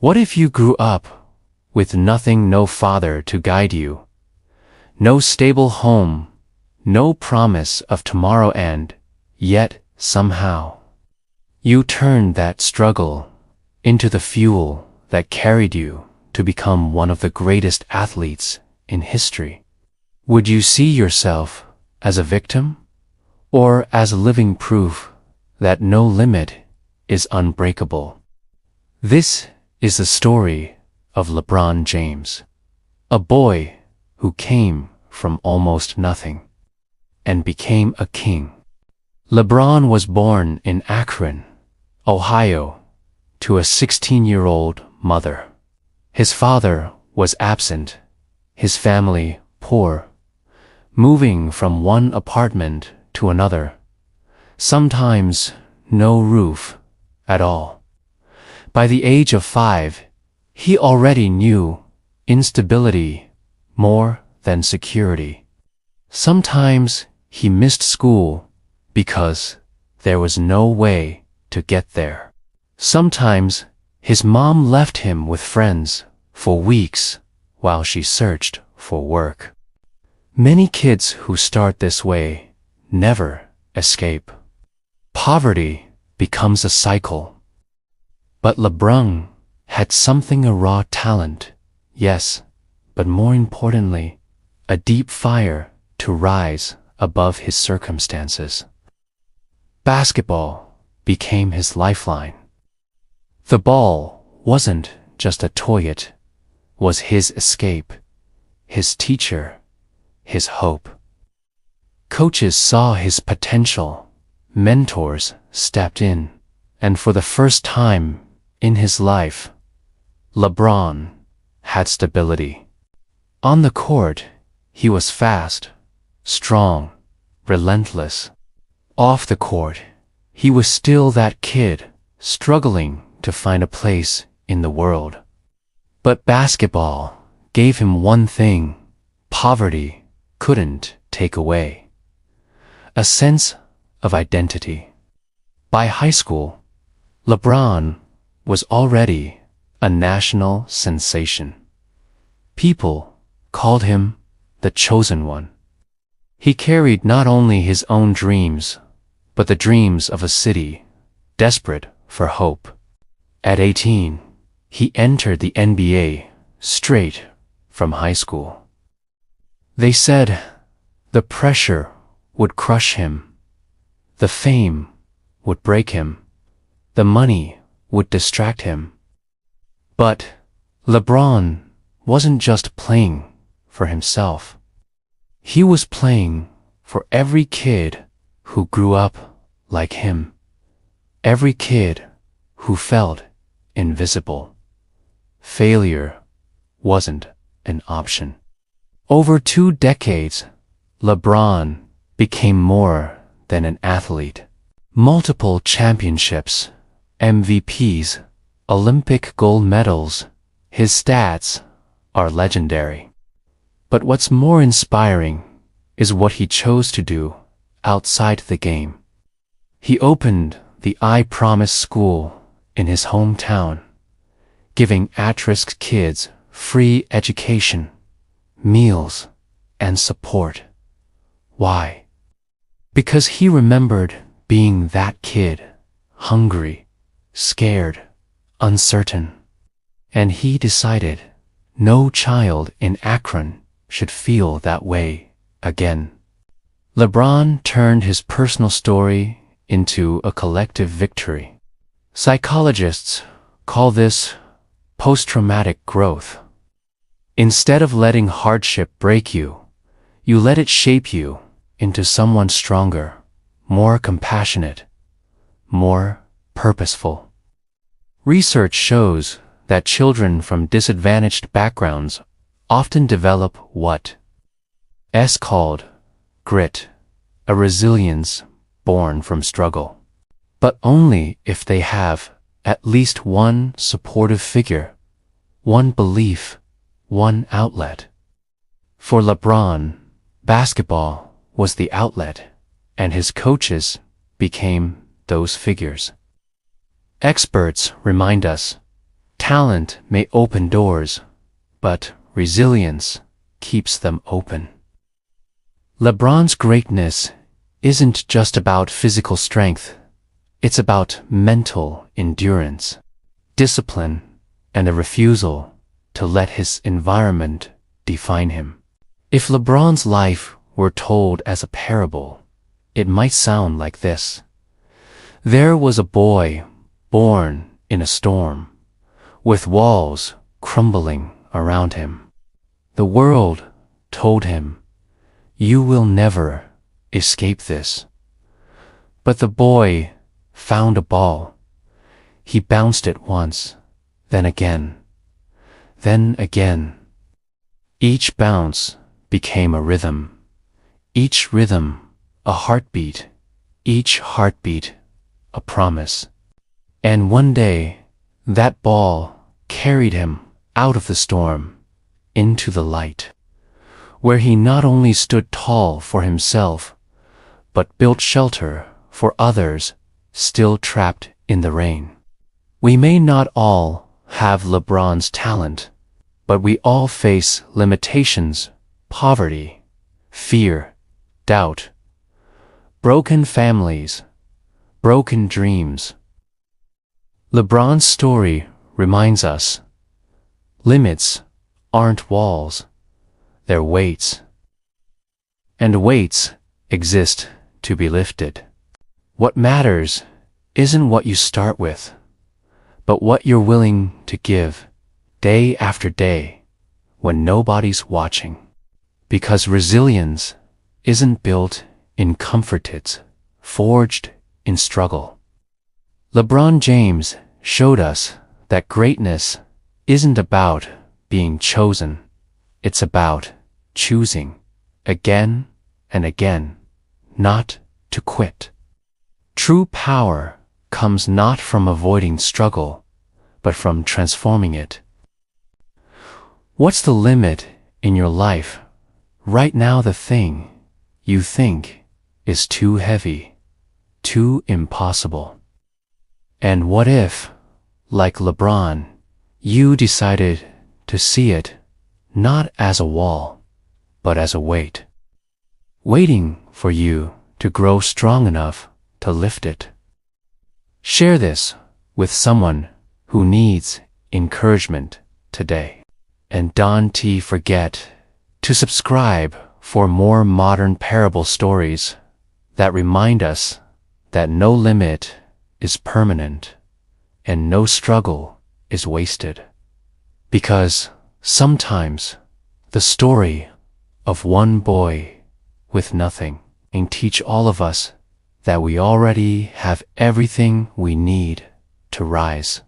What if you grew up with nothing, no father to guide you, no stable home, no promise of tomorrow, and yet, somehow, you turned that struggle into the fuel that carried you to become one of the greatest athletes in history? Would you see yourself as a victim or as living proof that no limit is unbreakable? This is the story of LeBron James, a boy who came from almost nothing and became a king. LeBron was born in Akron, Ohio, to a 16-year-old mother. His father was absent, his family poor, moving from one apartment to another, sometimes no roof at all. By the age of 5, he already knew instability more than security. Sometimes he missed school because there was no way to get there. Sometimes his mom left him with friends for weeks while she searched for work. Many kids who start this way never escape. Poverty becomes a cycle. But LeBron had something, a raw talent, yes, but more importantly, a deep fire to rise above his circumstances. Basketball became his lifeline. The ball wasn't just a toy, it was his escape, his teacher, his hope. Coaches saw his potential, mentors stepped in, and for the first time in his life, LeBron had stability. On the court, he was fast, strong, relentless. Off the court, he was still that kid, struggling to find a place in the world. But basketball gave him one thing poverty couldn't take away: a sense of identity. By high school, LeBron was already a national sensation. People called him the chosen one. He carried not only his own dreams, but the dreams of a city desperate for hope. At 18, he entered the NBA straight from high school. They said the pressure would crush him, the fame would break him, the money would distract him. But LeBron wasn't just playing for himself. He was playing for every kid who grew up like him, every kid who felt invisible. Failure wasn't an option. Over 2 decades, LeBron became more than an athlete. Multiple championships, MVPs, Olympic gold medals, his stats are legendary. But what's more inspiring is what he chose to do outside the game. He opened the I Promise School in his hometown, giving at-risk kids free education, meals, and support. Why? Because he remembered being that kid, hungry, scared, uncertain. And he decided no child in Akron should feel that way again. LeBron turned his personal story into a collective victory. Psychologists call this post-traumatic growth. Instead of letting hardship break you, you let it shape you into someone stronger, more compassionate, more purposeful. Research shows that children from disadvantaged backgrounds often develop what is called grit, a resilience born from struggle. But only if they have at least one supportive figure, one belief, one outlet. For LeBron, basketball was the outlet, and his coaches became those figures. Experts remind us, Talent may open doors, but resilience keeps them open. LeBron's greatness isn't just about physical strength. It's about mental endurance, discipline, and a refusal to let his environment define him. If LeBron's life were told as a parable, it might sound like this. There was a boy born in a storm, with walls crumbling around him. The world told him, "You will never escape this." But the boy found a ball. He bounced it once, then again, then again. Each bounce became a rhythm, each rhythm a heartbeat, each heartbeat a promise. And one day, that ball carried him out of the storm, into the light, where he not only stood tall for himself, but built shelter for others still trapped in the rain. We may not all have LeBron's talent, but we all face limitations, poverty, fear, doubt, broken families, broken dreams. LeBron's story reminds us, limits aren't walls, they're weights. And weights exist to be lifted. What matters isn't what you start with, but what you're willing to give day after day when nobody's watching. Because resilience isn't built in comfort, it's forged in struggle. LeBron James showed us that greatness isn't about being chosen, it's about choosing again and again not to quit. True power comes not from avoiding struggle, but from transforming it. What's the limit in your life? Right now, the thing you think is too heavy, too impossible. And what if, like LeBron, you decided to see it not as a wall, but as a weight, waiting for you to grow strong enough to lift it? Share this with someone who needs encouragement today. And don't forget to subscribe for more modern parable stories that remind us that no limit is permanent and no struggle is wasted. Because sometimes the story of one boy with nothing can teach all of us that we already have everything we need to rise.